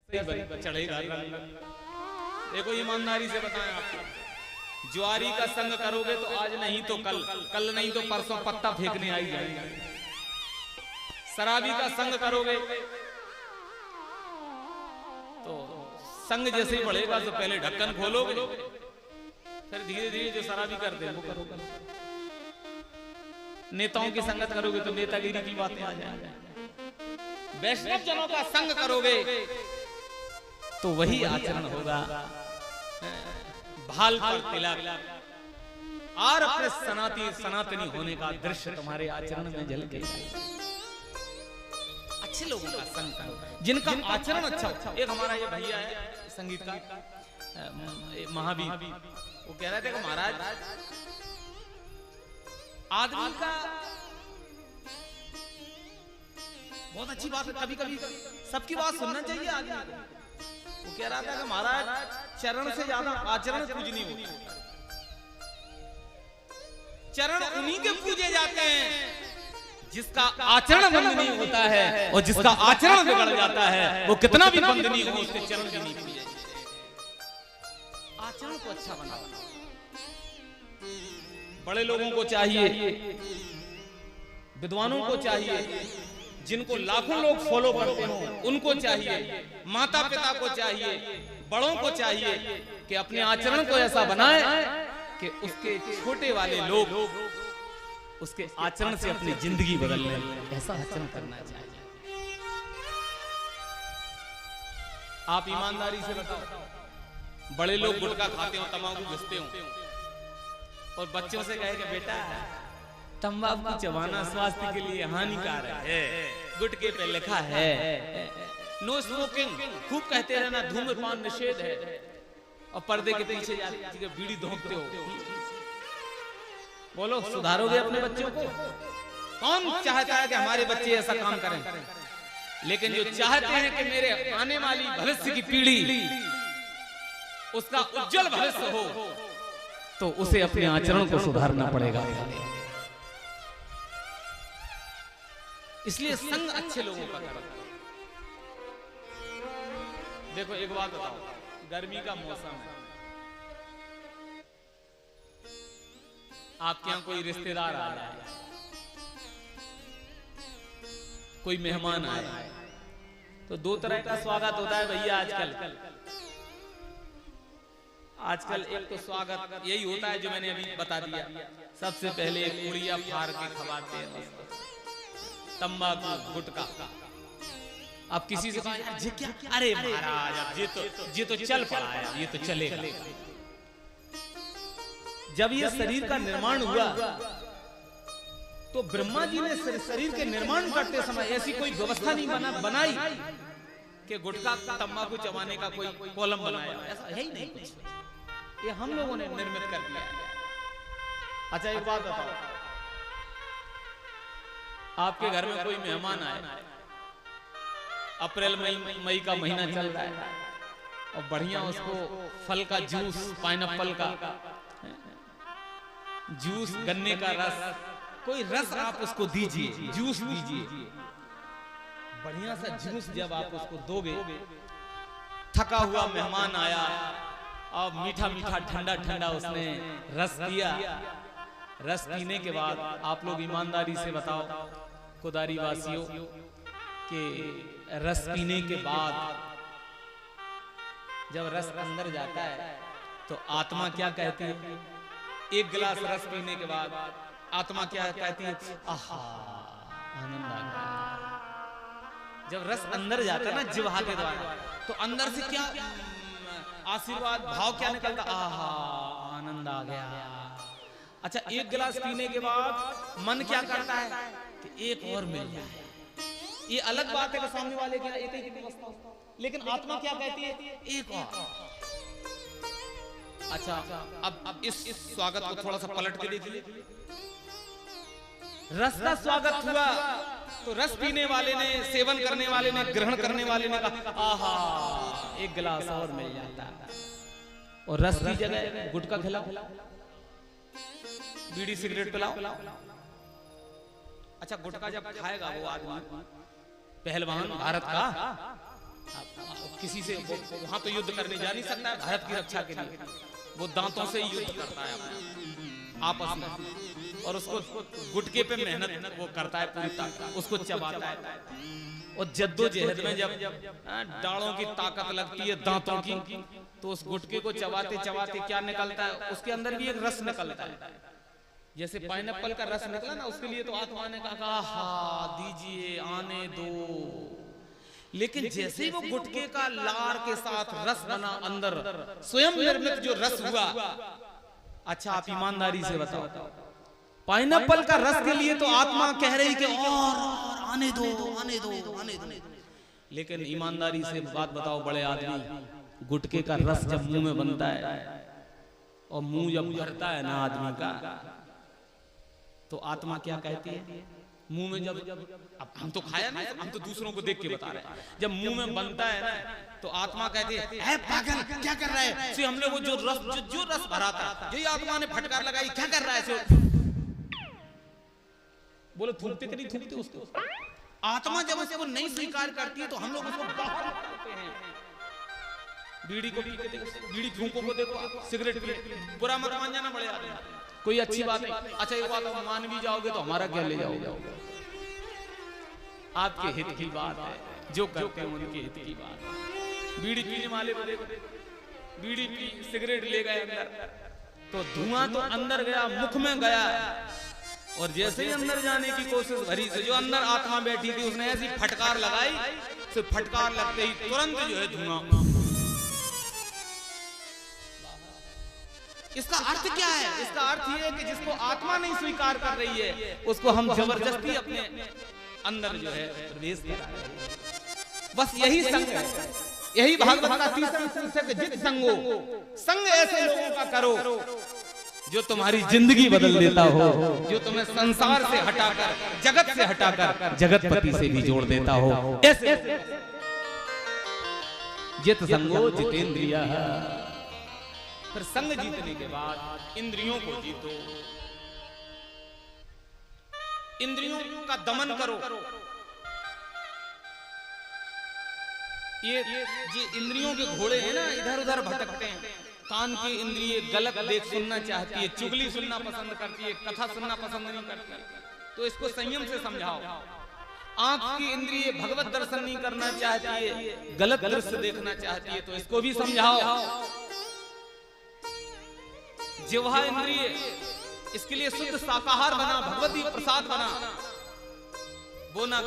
चढ़ेगा। देखो ईमानदारी से बताएं आपको, ज्वारी का संग करोगे तो आज नहीं तो कल, कल नहीं तो परसों पत्ता फेंकने आई जाएगी। शराबी का संग करोगे तो संग जैसे ही बढ़ेगा तो पहले ढक्कन खोलोगे, फिर धीरे धीरे जो शराबी करते हैं वो करोगे। नेताओं की संगत करोगे तो नेतागिरी की बातें आ जाएंगी। वैष्णव जनों का संग करोगे तो वही आचरण होगा। भाल पर तिलक और अपने सनातनी होने का दृश्य तुम्हारे आचरण में झलके। अच्छे लोगों का संग करो जिनका आचरण अच्छा हो। एक हमारा ये भैया है संगीत का महावीर, वो कह रहे थे कि महाराज आदमी का बहुत अच्छी बात है, कभी कभी सबकी बात सुनना चाहिए आदमी को। वो कह रहा था कि महाराज चरण से ज्यादा आचरण पूजनीय होता है। चरण उन्हीं के पूजे जाते हैं जिसका आचरण वंदनीय होता है, और जिसका आचरण बिगड़ जाता है वो कितना भी वंदनीय हो उसके चरण भी नहीं पूजे। आचरण को अच्छा बनाओ। बड़े लोगों को चाहिए, विद्वानों को चाहिए, जिनको लाखों लोग फॉलो करते हो उनको चाहिए, माता पिता को चाहिए, बड़ों को चाहिए कि अपने आचरण को ऐसा बनाए कि उसके छोटे वाले लोग उसके आचरण से अपनी जिंदगी बदल लें। ऐसा आचरण करना चाहिए। आप ईमानदारी से बताओ, बड़े लोग गुटखा खाते हो, तंबाकू घिसते हो, और बच्चों से कहे कि बेटा तंबाकू चबाना स्वास्थ्य के लिए हानिकारक है, गुटके पे लिखा है नो स्मोकिंग, खूब कहते रहना धूम्रपान निषेध है, और पर्दे के पीछे जाके बीड़ी धोंकते हो। बोलो सुधारोगे अपने बच्चों को? कौन चाहता है कि हमारे बच्चे ऐसा काम करें? लेकिन जो चाहते हैं कि मेरे आने वाली भविष्य की पीढ़ी उसका उज्जवल भविष्य हो, तो उसे अपने आचरण को सुधारना पड़ेगा। इसलिए संग अच्छे लोगों का करो। देखो एक बात बताओ, गर्मी का मौसम है, आपके यहां कोई रिश्तेदार आ जाए, कोई मेहमान आए, तो दो तरह का स्वागत होता है भैया आजकल एक तो स्वागत यही होता है जो मैंने अभी बता दिया। सबसे पहले एक उड़िया फाड़ के खवाते हैं, तंबाकू गुटखा। अब किसी से क्या, अरे महाराज ये तो चल पड़ा है, ये तो चलेगा। जब ये शरीर का निर्माण हुआ तो ब्रह्मा जी ने शरीर के निर्माण करते समय ऐसी कोई व्यवस्था नहीं बनाई कि गुटखा तंबाकू चबाने का कोई कॉलम बनाया, ऐसा है ही नहीं कुछ। ये हम लोगों ने निर्मित कर दिया है। अच्छा एक बात बताओ, आपके घर में कोई मेहमान आए, अप्रैल मई का महीना चल रहा है, और बढ़िया उसको फल का जूस, पाइनएप्पल का जूस, गन्ने का रस, कोई रस आप उसको दीजिए, जूस दीजिए, बढ़िया सा जूस जब आप उसको दोगे, थका हुआ मेहमान आया और मीठा मीठा ठंडा ठंडा उसने रस पिया। रस पीने के बाद आप लोग ईमानदारी से बताओ कुदारी वासियों कि रस पीने के बाद जब रस अंदर जाता है तो आत्मा क्या कहती है? एक गिलास रस पीने के बाद आत्मा क्या कहती है? आहा आनंद आ गया। जब रस अंदर जाता है ना जिह्वा के द्वारा, तो अंदर से क्या आशीर्वाद भाव क्या निकलता? आहा आनंद आ गया। अच्छा एक गिलास पीने के बाद मन क्या करता है कि एक और मिल जाए। ये अलग बात है कि सामने वाले की एक ही व्यवस्था हो, लेकिन आत्मा क्या कहती है? एक और। अच्छा अब इस स्वागत को थोड़ा सा पलट के देखिए। रस का स्वागत हुआ तो रस पीने वाले ने, सेवन करने वाले ने, ग्रहण करने वाले ने कहा आहा एक गिलास और मिल जाता, और रस की जगह गुटखा खिलाओ, बीड़ी सिगरेट पिलाओ। अच्छा गुटखा जब खाएगा वो आदमी, पहलवान भारत का, किसी से वहां तो युद्ध करने जा नहीं सकता है भारत की रक्षा के लिए, वो दांतों से ही युद्ध करता है आपस में, और उसको गुटके पे मेहनत वो करता है पूरी ताकत, उसको चबाता है। और जद्दोजहद में जब डालों की ताकत लगती है दांतों की, तो उस गुटके को चबाते चबाते क्या निकलता है, उसके अंदर भी एक रस निकलता है। जैसे पाइनएप्पल का रस निकला ना, उसके लिए तो आत्मा ने कहा हाँ दीजिए आने दो, लेकिन जैसे ही वो गुटके का लार के साथ रस बना अंदर, स्वयं निर्मित जो रस हुआ, अच्छा आप ईमानदारी से बताओ, पाइनएप्पल का रस के लिए तो आत्मा कह रही कि और आने दो आने दो आने दो, लेकिन ईमानदारी से बात बताओ बड़े आदमी, गुटके का रस जब मुंह में बनता है और मुंह जब भरता है ना आदमी का, तो आत्मा क्या कहती है मुंह में, जब अब हम तो खाया नहीं, हम तो दूसरों को देख के बता रहे हैं, जब मुंह में बनता है ना, तो आत्मा कहती है पागल क्या कर रहा है, से हमने वो जो रस भरा था, यही आत्मा ने फटकार लगाई, क्या कर रहा है, बोलो थूकते कि नहीं थूकते उसको। आत्मा जब उसको नहीं स्वीकार करती है तो हम लोग उसको बाहर करते हैं। बीड़ी को पीते देखो, बीड़ी फूंको को देखो, सिगरेट पी, बुरा मत मान जाना बड़े आदमी, कोई अच्छी बात है। अच्छा एक बात मान भी जाओगे तो हमारा क्या ले जाओगे, आपके हित की बात है, जो करते हैं उनके हित की बात है। बीड़ी पीने वाले बीड़ी पी सिगरेट ले गए अंदर, तो धुआं तो अंदर गया, मुख में गया, और जैसे ही अंदर जाने की कोशिश भरी, से जो अंदर आत्मा बैठी थी उसने ऐसी फटकार लगाई, तो फटकार लगते ही तुरंत जो है धुआं। इसका अर्थ क्या है, इसका अर्थ ये है कि जिसको आत्मा नहीं स्वीकार कर रही है उसको हम जबरदस्ती अपने अंदर जो है प्रवेश करा रहे हैं। बस यही संग है, यही भागवत का तीसरा सूत्र है, जित संगो, संग ऐसे लोगों का करो जो तुम्हारी जिंदगी बदल देता हो, जो तुम्हें संसार से हटाकर, जगत से हटाकर जगतपति से भी जोड़ देता हो। ऐसे जित संगो जितेंद्रिया, फिर संग जीतने के बाद इंद्रियों को जीतो, इंद्रियों का दमन करो। ये इंद्रियों के घोड़े हैं ना, इधर उधर भटकते हैं। कान की इंद्रिय गलत देख सुनना चाहती है, चुगली सुनना पसंद करती है, कथा सुनना पसंद नहीं करती, तो इसको संयम से समझाओ। आंख की इंद्रिय भगवत दर्शन नहीं करना चाहती है, गलत दृश्य देखना चाहती है, तो इसको भी समझाओ। जिह्वा इंद्रिय इसके लिए शुद्ध शाकाहार बना, भगवती प्रसाद बना, वो ना